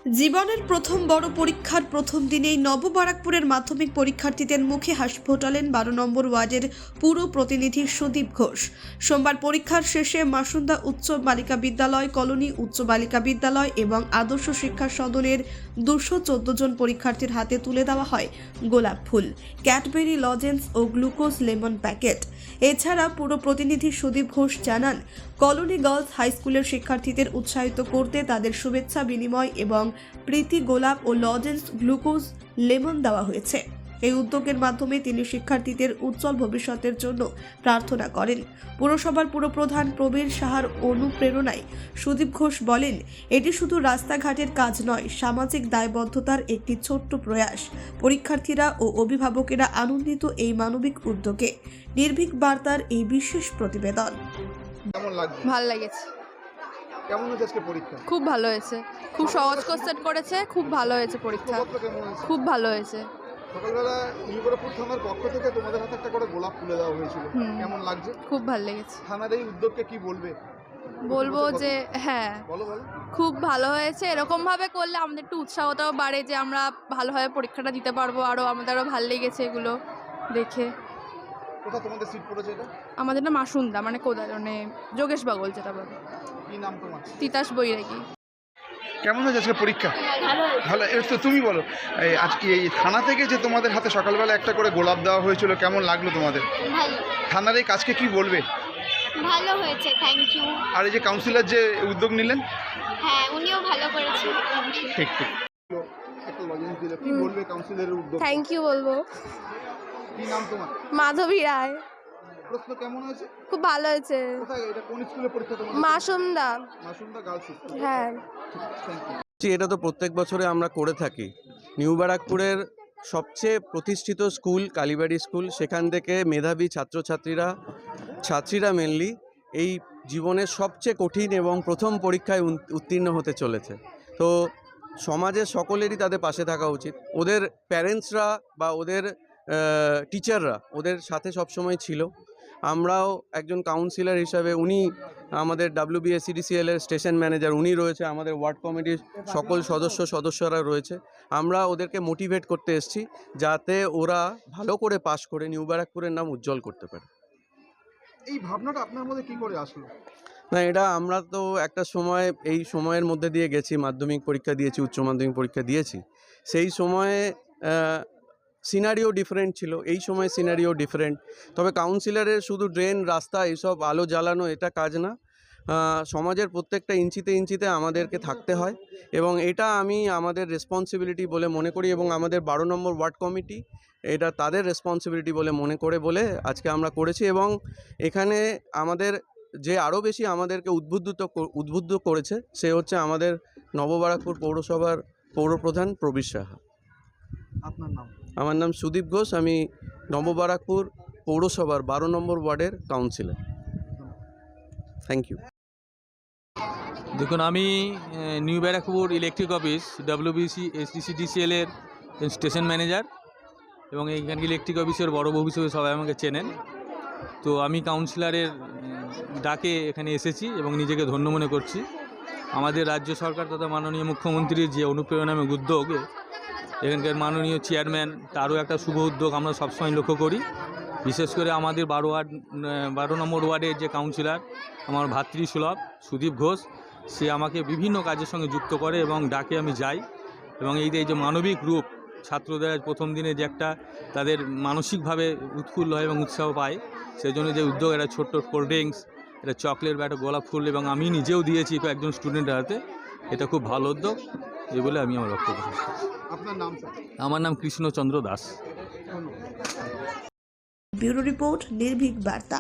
জীবনের প্রথম বড় পরীক্ষার প্রথম দিনেই নববারাকপুরের মাধ্যমিক পরীক্ষার্থীদের মুখে হাসি ফোটালেন 12 নম্বর ওয়ার্ডের পুরো প্রতিনিধি সুদীপ ঘোষ। সোমবার পরীক্ষার শেষে মাসুন্দা উচ্চ বালিকা বিদ্যালয়, কলোনি উচ্চ বালিকা বিদ্যালয় এবং আদর্শ শিক্ষা সদনের 214 জন পরীক্ষার্থীর হাতে তুলে দেওয়া হয় গোলাপ ফুল, ক্যাডবেরি লজেন্স ও গ্লুকোজ লেমন প্যাকেট। এছাড়া পুরো প্রতিনিধি সুদীপ ঘোষ জানান, কলোনি গার্লস হাই স্কুলের শিক্ষার্থীদের উৎসাহিত করতে তাদের শুভেচ্ছা বিনিময় এবং প্রীতি গোলাপ ও লজেন্স, গ্লুকোজ লেমন দেওয়া হয়েছে। এই উদ্যোগের মাধ্যমে তিনি শিক্ষার্থীদের উজ্জ্বল ভবিষ্যতের জন্য প্রার্থনা করেন। পুরসভার পুরপ্রধান প্রবীর সাহার অনুপ্রেরণায় সুদীপ ঘোষ বলেন, এটি শুধু রাস্তাঘাটের কাজ নয়, সামাজিক দায়বদ্ধতার একটি ছোট্ট প্রয়াস। পরীক্ষার্থীরা ও অভিভাবকেরা আনন্দিত এই মানবিক উদ্যোগে। নির্ভীক বার্তার এই বিশেষ প্রতিবেদন। কেমন লাগছে? ভালো লেগেছে। কেমন হয়েছে আজকে পরীক্ষা? খুব ভালো হয়েছে, খুব সহজ কোশ্চেন করেছে, খুব ভালো হয়েছে পরীক্ষা, উত্তরপত্র কেমন হয়েছে? খুব ভালো হয়েছে। সকালবেলা নিউবারাকপুর থানার পক্ষ থেকে তোমাদের হাতে একটা করে গোলাপ তুলে দেওয়া হয়েছিল, কেমন লাগছে? খুব ভালো লেগেছে। থানার এই উদ্যোগকে কি বলবে? বলবো যে হ্যাঁ, বলো বলো। খুব ভালো হয়েছে। এরকমভাবে করলে আমাদের একটু উৎসাহটাও বাড়ে যে আমরা ভালোভাবে পরীক্ষাটা দিতে পারবো। আমাদেরও ভালো লেগেছে এগুলো দেখে। কোথা তোমাদের সিট পড়েছে এটা? আমাদের না মাসুন্দা, মানে কোদাল, মানে যোগেশ বাগল যেটা বলে, কি নাম তোমার? তিতাস বৈরাগী। কেমন হয়েছে আজকে পরীক্ষা? ভালো। এবার তো তুমি বলো, আজকে এই থানা থেকে যে তোমাদের হাতে সকালবেলা একটা করে গোলাপ দেওয়া হয়েছিল, কেমন লাগলো তোমাদের? ভালো, থানার এই কাজকে কি বলবে? ভালো হয়েছে, থ্যাংক ইউ। আর এই যে কাউন্সিলর যে উদ্যোগ নিলেন, হ্যাঁ, উনিও ভালো করেছেন। ঠিক ঠিক। একটা লজেন্স দিলে কি বলবে কাউন্সিলরের উদ্যোগ? থ্যাংক ইউ বলবো। কি নাম তোমার? মাধবী রায়। প্রশ্ন কেমন হয়েছে? খুব ভালো হয়েছে। কোথায় এটা, কোন স্কুলে পরীক্ষা তোমাদের? মাসুন্দা। Masunda girls school. হ্যাঁ। Thank you. এটা তো প্রত্যেক বছরে আমরা করে থাকি। নিউ ব্যারাকপুরের সবচেয়ে প্রতিষ্ঠিত স্কুল কালীবাড়ি স্কুল, সেখান থেকে মেধাবী ছাত্রীরা মেনলি এই জীবনের সবচেয়ে কঠিন এবং প্রথম পরীক্ষায় উত্তীর্ণ হতে চলেছে। তো সমাজের সকলেরই তাদের পাশে থাকা উচিত। ওদের প্যারেন্টসরা বা ওদের টিচাররা ওদের সাথে সবসময় ছিল। আমরাও একজন কাউন্সিলর হিসাবে, উনি আমাদের WBSCDCL এর স্টেশন ম্যানেজার, উনি রয়েছে, আমাদের ওয়ার্ড কমিটির সকল সদস্যরা রয়েছে। আমরা ওদেরকে মোটিভেট করতে এসেছি যাতে ওরা ভালো করে পাশ করে নিউ ব্যারাকপুরের নাম উজ্জ্বল করতে পারে। এই ভাবনাটা আপনার মধ্যে কি করে আসলো? না, এটা আমরা তো একটা সময়, এই সময়ের মধ্যে দিয়ে গেছি, মাধ্যমিক পরীক্ষা দিয়েছি, উচ্চ মাধ্যমিক পরীক্ষা দিয়েছি। সেই সময়ে সিনারিও ডিফারেন্ট ছিল, এই সময় সিনারিও ডিফারেন্ট। তবে কাউন্সিলরের শুধু ড্রেন, রাস্তা, এইসব আলো জ্বালানো এটা কাজ না। সমাজের প্রত্যেকটা ইঞ্চিতে আমাদেরকে থাকতে হয় এবং এটা আমি আমাদের রেসপন্সিবিলিটি বলে মনে করি এবং আমাদের 12 নম্বর ওয়ার্ড কমিটি এটা তাদের রেসপন্সিবিলিটি বলে মনে করে বলে আজকে আমরা করেছি। এবং এখানে আমাদের যে আরও বেশি আমাদেরকে উদ্বুদ্ধ করেছে সে হচ্ছে আমাদের নববারাকপুর পৌরসভার পৌরপ্রধান প্রবীর সাহা। আপনার নাম? আমার নাম সুদীপ ঘোষ, আমি নববারাকপুর পৌরসভার 12 নম্বর ওয়ার্ডের কাউন্সিলর। Thank you. দেখুন, আমি new Barrackpore electric office WBSCDCL এর স্টেশন ম্যানেজার এবং এইখানকার ইলেকট্রিক অফিসের বড় হিসেবে সবাই আমাকে চেনেন। তো আমি কাউন্সিলরের ডাকে এখানে এসেছি এবং নিজেকে ধন্য মনে করছি। আমাদের রাজ্য সরকার তথা মাননীয় মুখ্যমন্ত্রীর যে অনুপ্রেরণামূলক উদ্যোগে এখানকার মাননীয় চেয়ারম্যান, তারও একটা শুভ উদ্যোগ আমরা সবসময় লক্ষ্য করি। বিশেষ করে আমাদের 12 নম্বর ওয়ার্ডের যে কাউন্সিলর, আমার ভাতৃসুলভ সুদীপ ঘোষ, সে আমাকে বিভিন্ন কাজের সঙ্গে যুক্ত করে এবং ডাকে আমি যাই। এবং এই যে মানবিক রূপ, ছাত্রদের প্রথম দিনে যে একটা তাদের মানসিকভাবে উৎফুল্ল হয় এবং উৎসাহ পায়, সেই জন্য যে উদ্যোগ, একটা ছোট্ট কোল্ড ড্রিঙ্কস, একটা চকলেট বা একটা গোলাপ ফুল, এবং আমি নিজেও দিয়েছি একজন স্টুডেন্টের হাতে, এটা খুব ভালো উদ্যোগ, এই বলে আমি আমার বক্তব্য শেষ করছি। আপনার নাম স্যার? আমার নাম কৃষ্ণচন্দ্র দাস। ব্যুরো রিপোর্ট, নির্ভীক বার্তা।